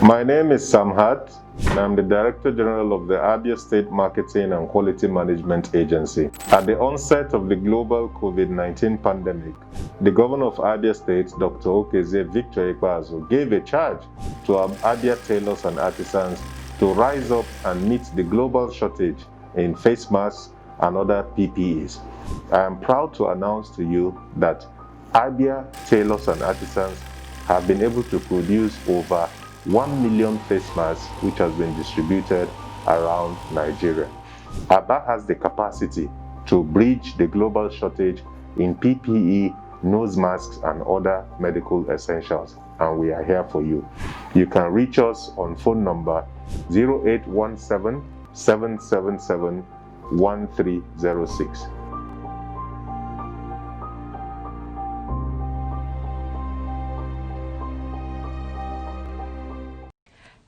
My name is Sam Hart, and I'm the Director General of the Abia State Marketing and Quality Management Agency. At the onset of the global COVID-19 pandemic, the Governor of Abia State, Dr. Okezie Victor Ikpeazu, gave a charge to our Abia tailors and artisans to rise up and meet the global shortage in face masks and other PPEs. I am proud to announce to you that Abia tailors and artisans have been able to produce over 1 million face masks, which has been distributed around Nigeria. Aba has the capacity to bridge the global shortage in PPE, nose masks, and other medical essentials, and we are here for you. You can reach us on phone number 0817 777 1306.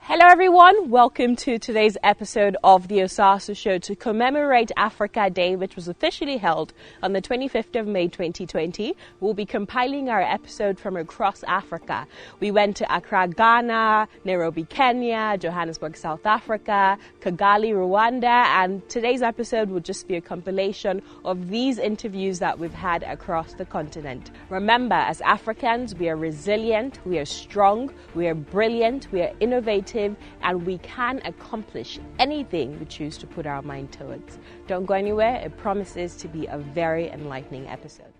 Hello everyone, welcome to today's episode of the Osasu Show to commemorate Africa Day, which was officially held on the 25th of May 2020. We'll be compiling our episode from across Africa. We went to Accra, Ghana, Nairobi, Kenya, Johannesburg, South Africa, Kigali, Rwanda, and today's episode will just be a compilation of these interviews that we've had across the continent. Remember, as Africans, we are resilient, we are strong, we are brilliant, we are innovative, and we can accomplish anything we choose to put our mind towards. Don't go anywhere, it promises to be a very enlightening episode.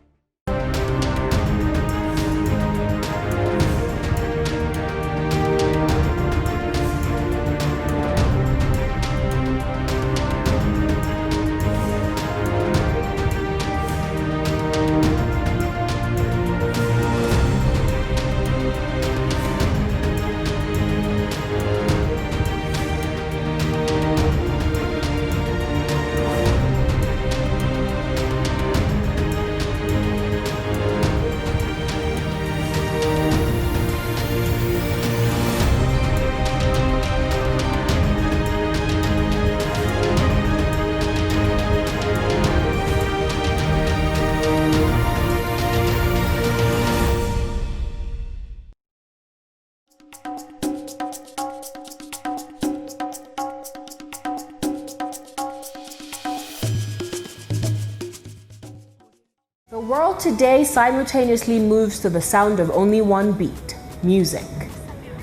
The world today simultaneously moves to the sound of only one beat: music.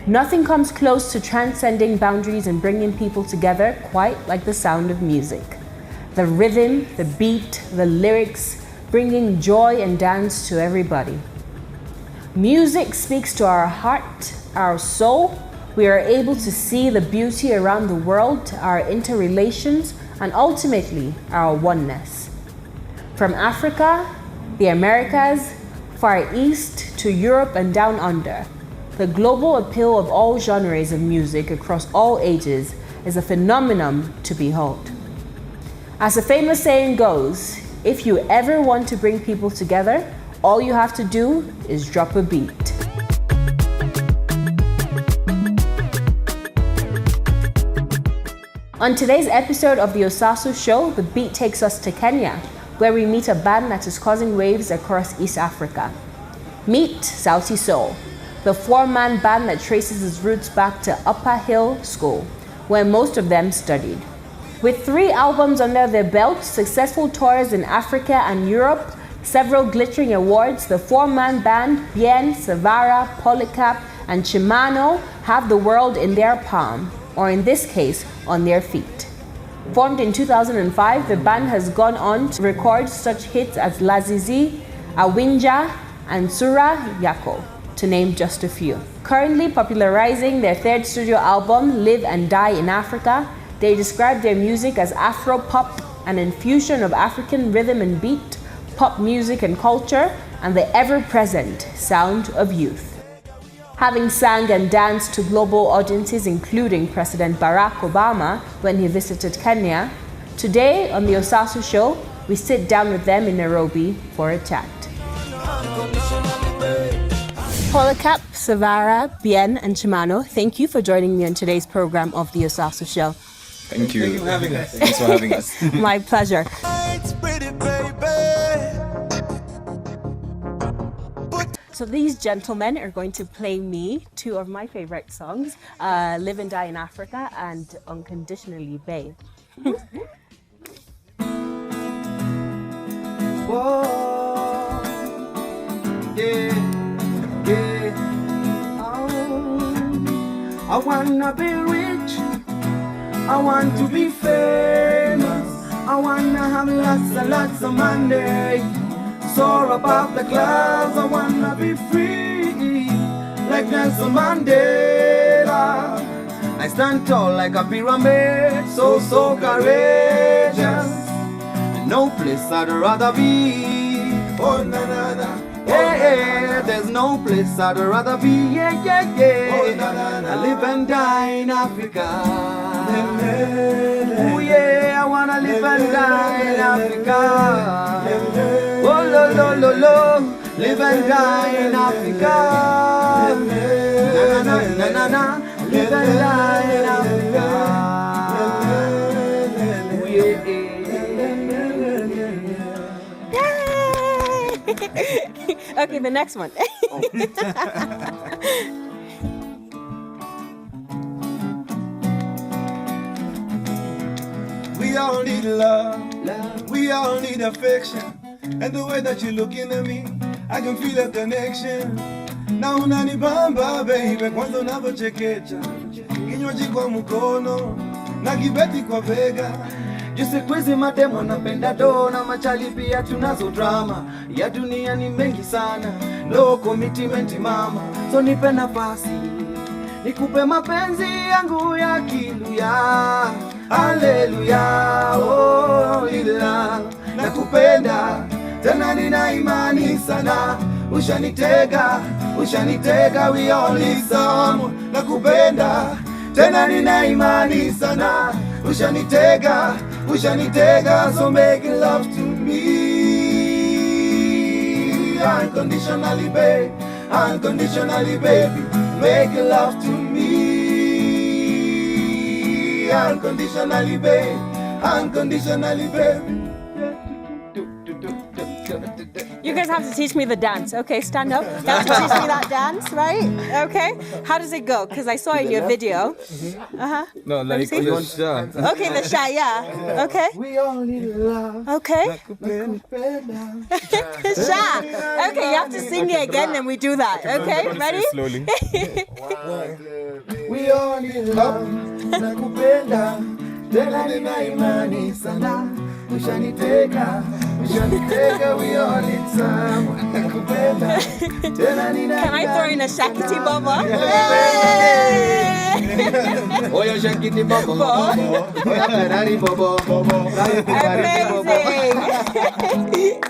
Nothing comes close to transcending boundaries and bringing people together quite like the sound of music. The rhythm, the beat, the lyrics, bringing joy and dance to everybody. Music speaks to our heart, our soul. We are able to see the beauty around the world, our interrelations, and ultimately our oneness. From Africa, the Americas, Far East to Europe and down under, the global appeal of all genres of music across all ages is a phenomenon to behold. As a famous saying goes, if you ever want to bring people together, all you have to do is drop a beat. On today's episode of the Osasu Show, the beat takes us to Kenya, where we meet a band that is causing waves across East Africa. Meet Sauti Sol, the four-man band that traces its roots back to Upper Hill School, where most of them studied. With 3 albums under their belt, successful tours in Africa and Europe, several glittering awards, the four-man band Bien, Savara, Polycap, and Chimano have the world in their palm, or in this case, on their feet. Formed in 2005, the band has gone on to record such hits as Lazizi, Awinja, and Sura Yako, to name just a few. Currently popularizing their 3rd studio album, Live and Die in Africa, they describe their music as Afro-pop, an infusion of African rhythm and beat, pop music and culture, and the ever-present sound of youth. Having sang and danced to global audiences, including President Barack Obama when he visited Kenya, today on the Osasu Show, we sit down with them in Nairobi for a chat. Polycap, Savara, Bien, and Chimano, thank you for joining me on today's program of the Osasu Show. Thank you. Thank you for having us. Thanks for having us. My pleasure. So these gentlemen are going to play me two of my favorite songs, Live and Die in Africa and Unconditionally Babe. Whoa, yeah, yeah. Oh, I wanna be rich. I want to be famous. I wanna have lots and lots of money. Soar above the clouds. I wanna be free, like Nelson Mandela. I stand tall like a pyramid, so courageous. No place I'd rather be. Oh na na na. Yeah, there's no place I'd rather be. Yeah, yeah, yeah. Oh na na na. I live and die in Africa. Oh yeah, I wanna live and die in Africa. Oh lo lo lo lo, live and die in Africa. Na na na na na, live and die in Africa. Oh yeah. Okay, the next one. We all need love, we all need affection. And the way that you're looking at me, I can feel a connection. Na unanibamba baby, kwanza unavyochekecha, kinywaji kwa mkono na kibeti kwa bega. Siku hizi mademo napenda do na machali pia tunazo drama. Ya dunia ni mengi sana, no commitment mama. So nipe nafasi, nikupe mapenzi yangu ya kiluya. Haleluya, oh lila, nakupenda, tena nina imani sana. Ushanitega, we all need some. Nakupenda, tena nina imani sana. Ushanitega, so make love to me. Unconditionally, babe, unconditionally, baby. Make love to me. Unconditionally, babe, unconditionally, baby. You guys have to teach me the dance. Okay, stand up. You have to teach me that dance, right? Okay. How does it go? Because I saw it in your video. No, like see? the shot. Okay, the shot, yeah. Okay. We all need love. Okay. Shot. Okay, you have to sing it again, then we do that. Okay, ready? Slowly. We all need love. Nakupenda, tena nina imani sana. Ushanitega, we all need some. Nakupenda, tena nina. Can I throw in a Shakiti Baba? Oh, your Shakiti Baba. Oh, your Ferrari Baba. Amazing.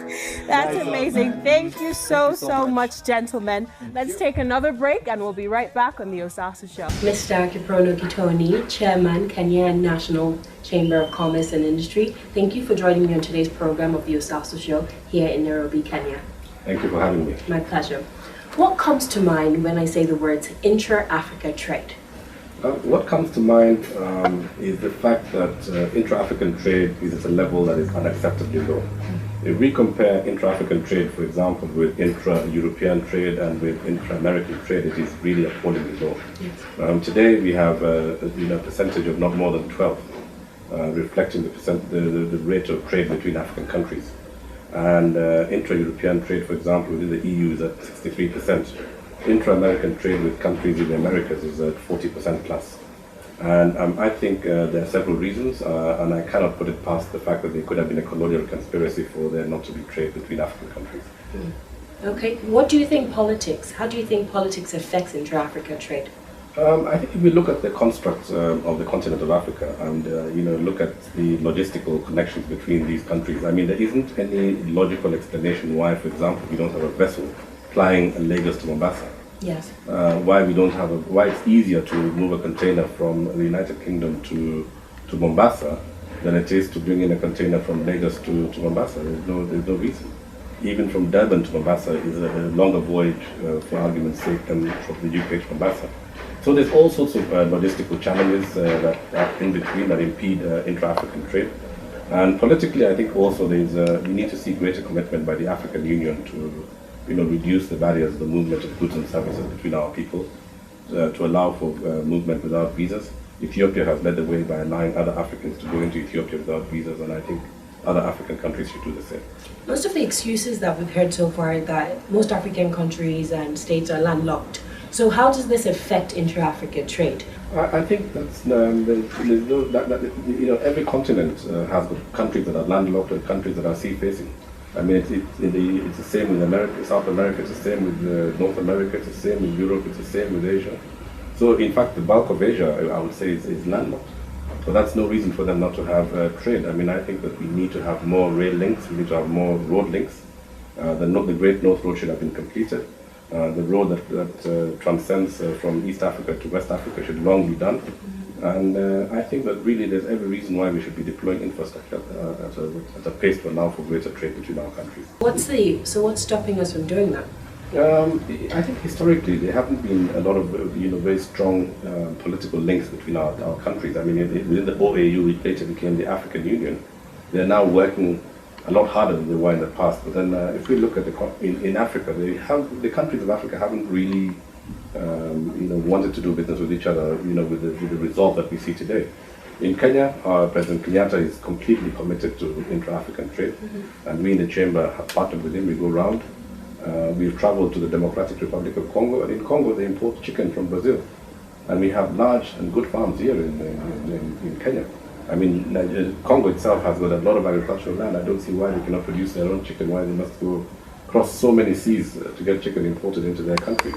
That's amazing. Thank you so much, gentlemen. Let's take another break and we'll be right back on the Osasu Show. Mr. Kiprono Gitoni, Chairman, Kenya National Chamber of Commerce and Industry, thank you for joining me on today's program of the Osasu Show here in Nairobi, Kenya. Thank you for having me. My pleasure. What comes to mind when I say the words intra-Africa trade? What comes to mind is the fact that intra-African trade is at a level that is unacceptably low. If we compare intra-African trade, for example, with intra-European trade and with intra-American trade, it is really appallingly low. Yes. Today we have a percentage of not more than 12, reflecting the rate of trade between African countries. And intra-European trade, for example, within the EU is at 63%. Intra-American trade with countries in the Americas is at 40% plus. And I think there are several reasons, and I cannot put it past the fact that there could have been a colonial conspiracy for there not to be trade between African countries. Okay, what do you think how do you think politics affects intra-Africa trade? I think if we look at the construct of the continent of Africa and look at the logistical connections between these countries, I mean, there isn't any logical explanation why, for example, we don't have a vessel flying Lagos to Mombasa. Yes. Why it's easier to move a container from the United Kingdom to Mombasa than it is to bring in a container from Lagos to Mombasa. There's no reason. Even from Durban to Mombasa is a longer voyage, for argument's sake, than from the UK to Mombasa. So there's all sorts of logistical challenges that are in between that impede intra-African trade. And politically, I think also we need to see greater commitment by the African Union reduce the barriers of the movement of goods and services between our people, to allow for movement without visas. Ethiopia has led the way by allowing other Africans to go into Ethiopia without visas, and I think other African countries should do the same. Most of the excuses that we've heard so far are that most African countries and states are landlocked. So how does this affect intra-Africa trade? I think that's every continent has countries that are landlocked and countries that are sea-facing. I mean, it's the same with America, South America, it's the same with North America, it's the same with Europe, it's the same with Asia. So, in fact, the bulk of Asia, I would say, is landlocked. So that's no reason for them not to have trade. I mean, I think that we need to have more rail links, we need to have more road links. The Great North Road should have been completed. The road that transcends from East Africa to West Africa should long be done. And I think that really there's every reason why we should be deploying infrastructure at a pace to allow for greater trade between our countries. What's stopping us from doing that? I think historically there haven't been a lot of very strong political links between our countries. I mean, within the OAU, which later became the African Union, they're now working a lot harder than they were in the past. But then, if we look at in Africa, the countries of Africa haven't really wanted to do business with each other, with the result that we see today. In Kenya, President Kenyatta is completely committed to intra-African trade, and we in the chamber have partnered with him. We go round. We've traveled to the Democratic Republic of Congo, and in Congo they import chicken from Brazil. And we have large and good farms here in Kenya. I mean, Congo itself has got a lot of agricultural land. I don't see why they cannot produce their own chicken, why they must go cross so many seas to get chicken imported into their country.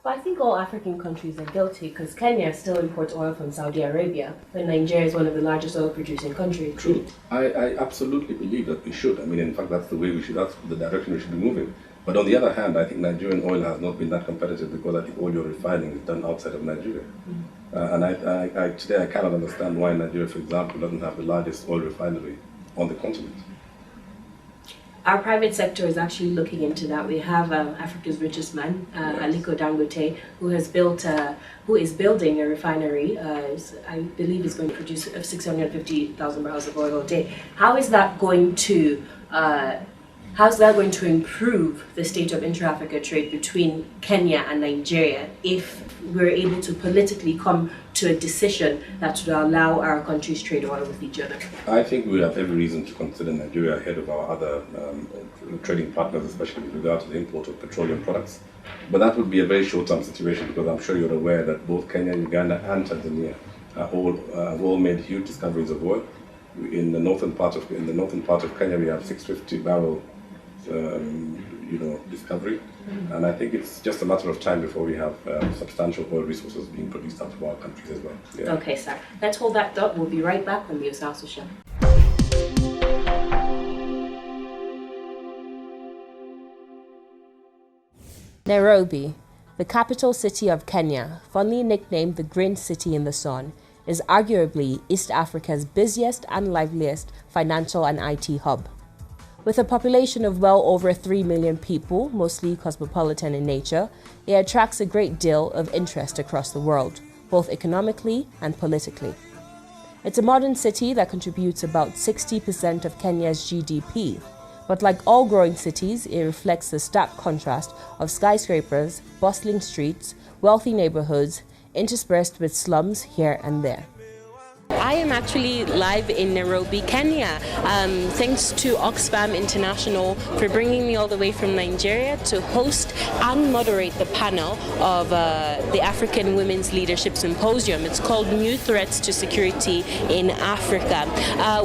But I think all African countries are guilty because Kenya still imports oil from Saudi Arabia, when Nigeria is one of the largest oil-producing countries. True. I absolutely believe that we should. I mean, in fact, that's the way we should. That's the direction we should be moving. But on the other hand, I think Nigerian oil has not been that competitive because I think all your refining is done outside of Nigeria. And today I cannot understand why Nigeria, for example, doesn't have the largest oil refinery on the continent. Our private sector is actually looking into that. We have Africa's richest man, Aliko Dangote, who is building a refinery. I believe is going to produce 650,000 barrels of oil a day. How is that going to improve the state of intra-Africa trade between Kenya and Nigeria if we're able to politically come to a decision that would allow our countries trade oil with each other? I think we have every reason to consider Nigeria ahead of our other trading partners, especially with regard to the import of petroleum products. But that would be a very short-term situation because I'm sure you're aware that both Kenya, Uganda and Tanzania have all made huge discoveries of oil. In the northern part of Kenya, we have 650 barrel discovery, and I think it's just a matter of time before we have substantial oil resources being produced out of our countries as well. Yeah. Okay, sir. Let's hold that thought. We'll be right back on the Osasu Show. Nairobi, the capital city of Kenya, fondly nicknamed the Green City in the Sun, is arguably East Africa's busiest and liveliest financial and IT hub. With a population of well over 3 million people, mostly cosmopolitan in nature, it attracts a great deal of interest across the world, both economically and politically. It's a modern city that contributes about 60% of Kenya's GDP, but like all growing cities, it reflects the stark contrast of skyscrapers, bustling streets, wealthy neighborhoods, interspersed with slums here and there. I am actually live in Nairobi, Kenya. Thanks to Oxfam International for bringing me all the way from Nigeria to host and moderate the panel of the African Women's Leadership Symposium. It's called New Threats to Security in Africa.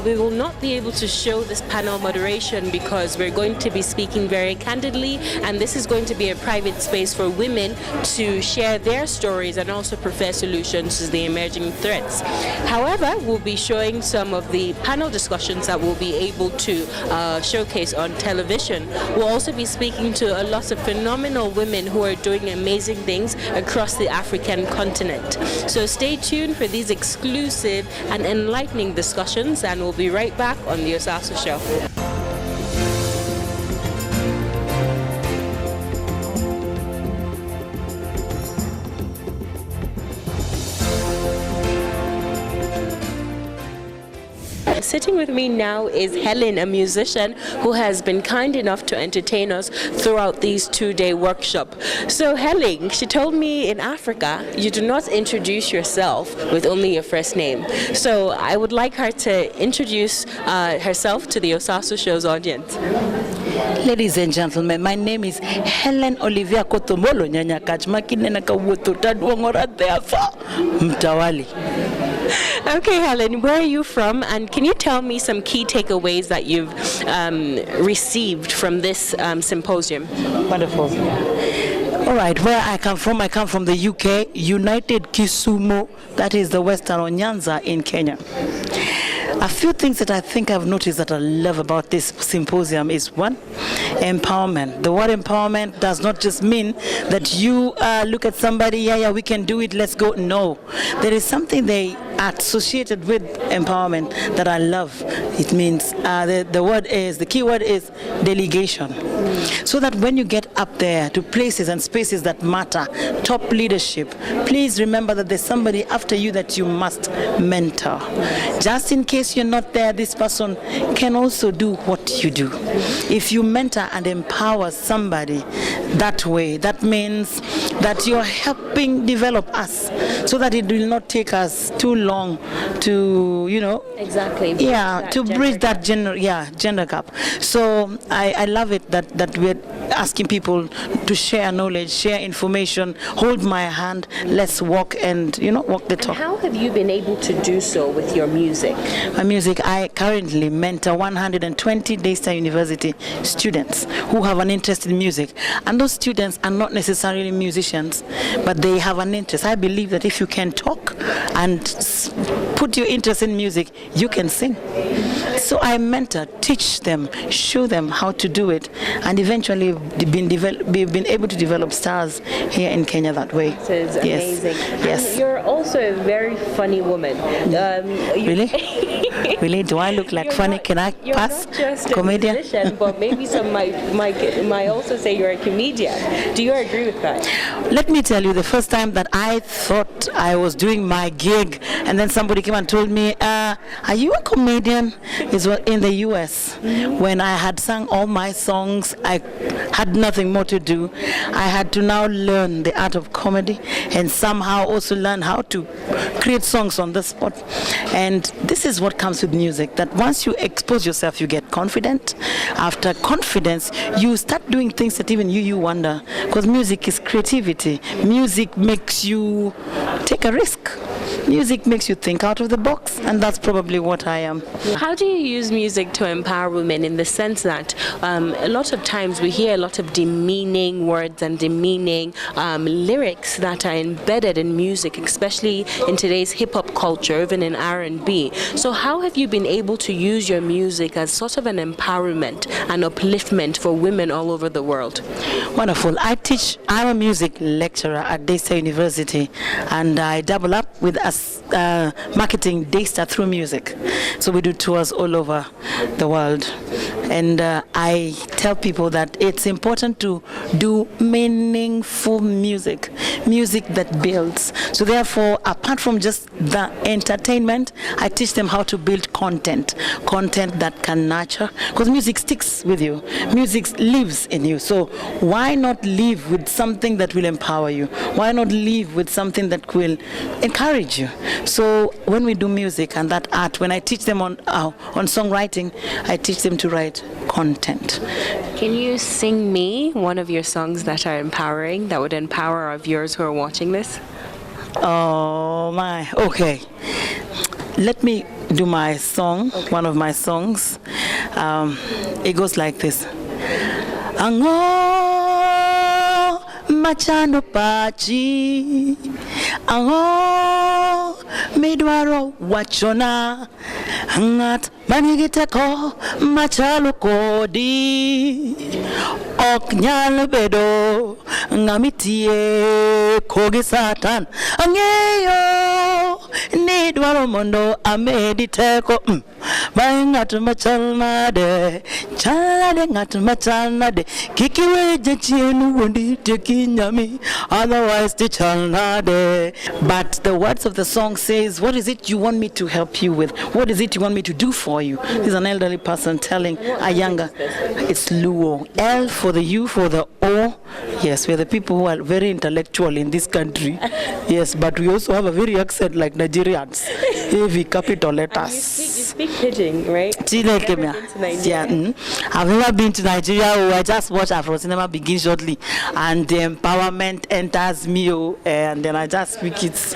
We will not be able to show this panel moderation because we're going to be speaking very candidly, and this is going to be a private space for women to share their stories and also prefer solutions to the emerging threats. However, we'll be showing some of the panel discussions that we'll be able to showcase on television. We'll also be speaking to a lot of phenomenal women who are doing amazing things across the African continent. So stay tuned for these exclusive and enlightening discussions, and we'll be right back on the Osasu Show. sitting with me now is Helen, a musician who has been kind enough to entertain us throughout these 2-day workshop. So Helen, she told me in Africa, you do not introduce yourself with only your first name. So I would like her to introduce herself to the Osasu Show's audience. Ladies and gentlemen, my name is Helen Olivia Kotomolo Nyanya Kachmakinena Kawuto Tadwongora Theafa Mtawali. Okay, Helen, where are you from? And can you tell me some key takeaways that you've received from this symposium? Wonderful. All right, where I come from the UK, United Kisumu, that is the Western Nyanza in Kenya. A few things that I think I've noticed that I love about this symposium is one, empowerment. The word empowerment does not just mean that you look at somebody, yeah, we can do it, let's go. No, there is something they associated with empowerment that I love. It means the key word is delegation. So that when you get up there to places and spaces that matter, top leadership, please remember that there's somebody after you that you must mentor. Just in case you're not there, this person can also do what you do. If you mentor and empower somebody that way, that means that you're helping develop us so that it will not take us too long to, exactly. To bridge that gender gap. So I love it that we're asking people to share knowledge, share information, hold my hand, let's walk and walk the talk. And how have you been able to do so with your music? My music, I currently mentor 120 Daystar University students who have an interest in music, and those students are not necessarily musicians, but they have an interest. I believe that if you can talk and put your interest in music, you can sing. So I mentor, teach them, show them how to do it, and eventually we've been able to develop stars here in Kenya that way. So it's amazing. Yes. And you're also a very funny woman. Really? Really? Do I look like funny? Can I pass? You're not just comedian? A musician, but maybe some might also say you're a comedian. Do you agree with that? Let me tell you, the first time that I thought I was doing my gig, and then somebody came and told me, are you a comedian? Is in the US. When I had sung all my songs, I had nothing more to do. I had to now learn the art of comedy and somehow also learn how to create songs on the spot. And this is what comes with music, that once you expose yourself, you get confident. After confidence, you start doing things that even you wonder, because music is creativity. Music makes you take a risk. Music makes you think out of the box, and that's probably what I am. How do you use music to empower women, in the sense that a lot of times we hear a lot of demeaning words and demeaning lyrics that are embedded in music, especially in today's hip-hop culture, even in R&B. So how have you been able to use your music as sort of an empowerment and upliftment for women all over the world? Wonderful. I'm a music lecturer at Daystar University, and I double up with marketing Daystar through music. So we do tours all over the world. And I tell people that it's important to do meaningful music that builds. So therefore, apart from just the entertainment, I teach them how to build content that can nurture, because music sticks with you. Music lives in you. So why not live with something that will empower you? Why not live with something that will encourage you? So when we do music and that art, when I teach them on songwriting, I teach them to write content. Can you sing me one of your songs that are empowering, that would empower our viewers who are watching this? Oh my, okay. Let me do my song, one of my songs. It goes like this. Ango machano pachi, ango midwaro wachona, ngat manigiteko machalo kodi, ok nyal bedo ngamitie kogi satan, angeyo ni dwaro mondo amedi teko, Ngat machalna de, chalade ngat machalna de, kikiwe jachinu wundi tekinyami, otherwise the chalna de. But the words of the song says, what is it you want me to help you with? What is it you want me to do for you? He's an elderly person telling a younger, it's Luo. L for the U for the O. Yes, we're the people who are very intellectual in this country. Yes, but we also have a very accent like Nigerians. Heavy capital letters. You speak Pidgin, right? I've never been to Nigeria. I just watched Afro Cinema begin shortly, and the empowerment enters me, and then I just speak it.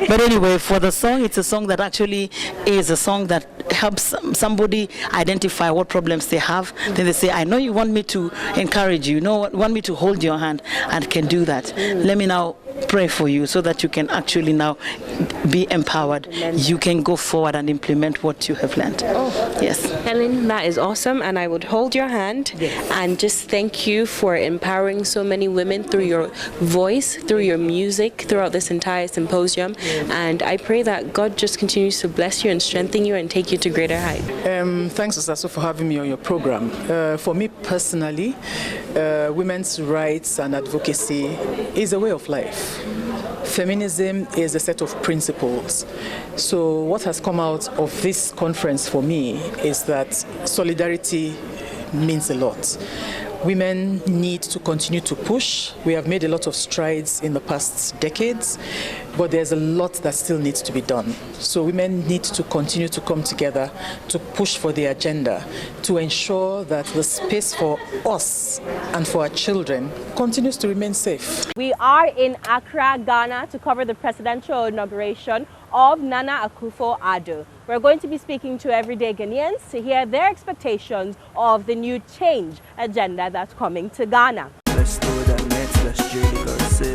But anyway, for the song, it's a song that actually is a song that helps somebody identify what problems they have. Then they say, I know you want me to encourage you, want me to hold your hand, and can do that. Let me now pray for you so that you can actually now be empowered. You can go forward and implement what you have learned. Yes. Helen, that is awesome, and I would hold your hand and just thank you for empowering so many women through your voice, through your music, throughout this entire symposium. And I pray that God just continues to bless you and strengthen you and take you to greater heights. Thanks, Osasu, for having me on your program. For me personally, women's rights and advocacy is a way of life. Feminism is a set of principles. So what has come out of this conference for me is that solidarity means a lot. Women need to continue to push. We have made a lot of strides in the past decades, but there's a lot that still needs to be done. So women need to continue to come together to push for the agenda, to ensure that the space for us and for our children continues to remain safe. We are in Accra, Ghana to cover the presidential inauguration of Nana Akufo-Addo. We're going to be speaking to everyday Ghanaians to hear their expectations of the new change agenda that's coming to Ghana. Let's do that next, let's Judy Garcia.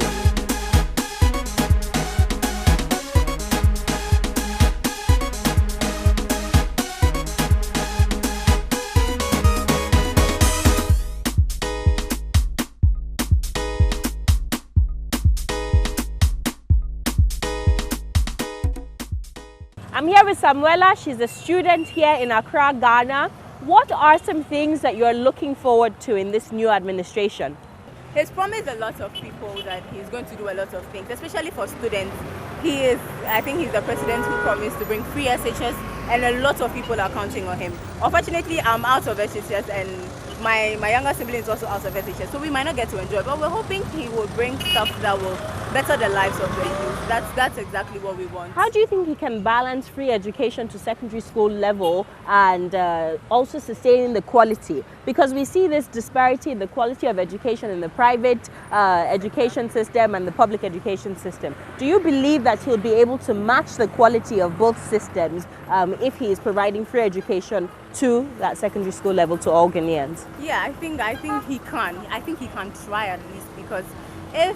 I'm here with Samuela. She's a student here in Accra, Ghana. What are some things that you're looking forward to in this new administration? He's promised a lot of people that he's going to do a lot of things, especially for students. I think he's the president who promised to bring free SHS, and a lot of people are counting on him. Unfortunately, I'm out of SHS, and my younger sibling is also out of SHS, so we might not get to enjoy it, but we're hoping he will bring stuff that will better the lives of the youth. That's exactly what we want. How do you think he can balance free education to secondary school level and also sustaining the quality? Because we see this disparity in the quality of education in the private education system and the public education system. Do you believe that he'll be able to match the quality of both systems if he is providing free education to that secondary school level to all Ghanaians? Yeah, I think he can. I think he can try at least, because if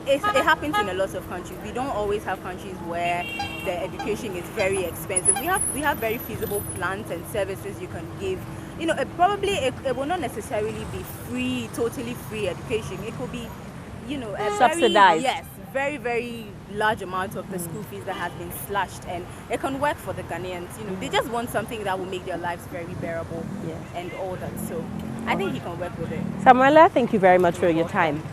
it happens in a lot of countries. We don't always have countries where the education is very expensive. We have very feasible plans and services you can give. You know, it will not necessarily be free, totally free education. It could be, you know, a subsidized. Very, very large amount of the school fees that has been slashed, and it can work for the Ghanaians. You know, they just want something that will make their lives very bearable and all that. So I think he can work with it. Samuela, thank you very much for your time.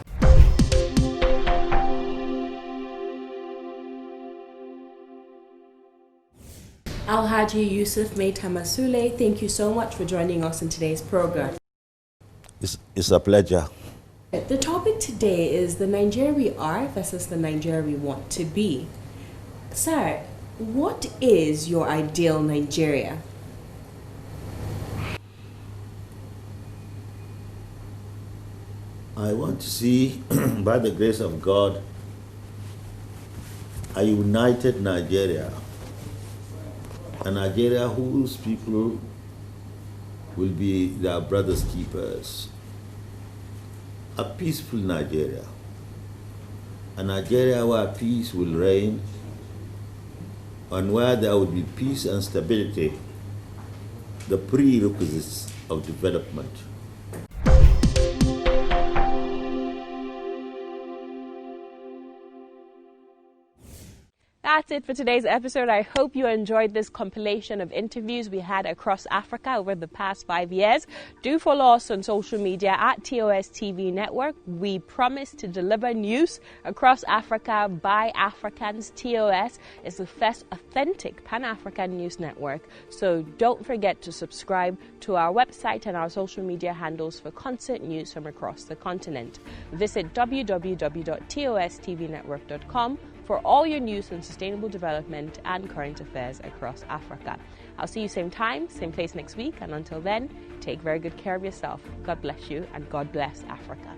Alhaji Yusuf Tamasule, thank you so much for joining us in today's program. It's a pleasure. The topic today is the Nigeria we are versus the Nigeria we want to be. Sir, what is your ideal Nigeria? I want to see, by the grace of God, a united Nigeria. A Nigeria whose people will be their brothers' keepers. A peaceful Nigeria. A Nigeria where peace will reign and where there will be peace and stability, the prerequisites of development. That's it for today's episode. I hope you enjoyed this compilation of interviews we had across Africa over the past 5 years. Do follow us on social media at TOS TV Network. We promise to deliver news across Africa by Africans. TOS is the first authentic Pan-African news network. So don't forget to subscribe to our website and our social media handles for constant news from across the continent. Visit www.tostvnetwork.com for all your news on sustainable development and current affairs across Africa. I'll see you same time, same place next week, and until then, take very good care of yourself. God bless you, and God bless Africa.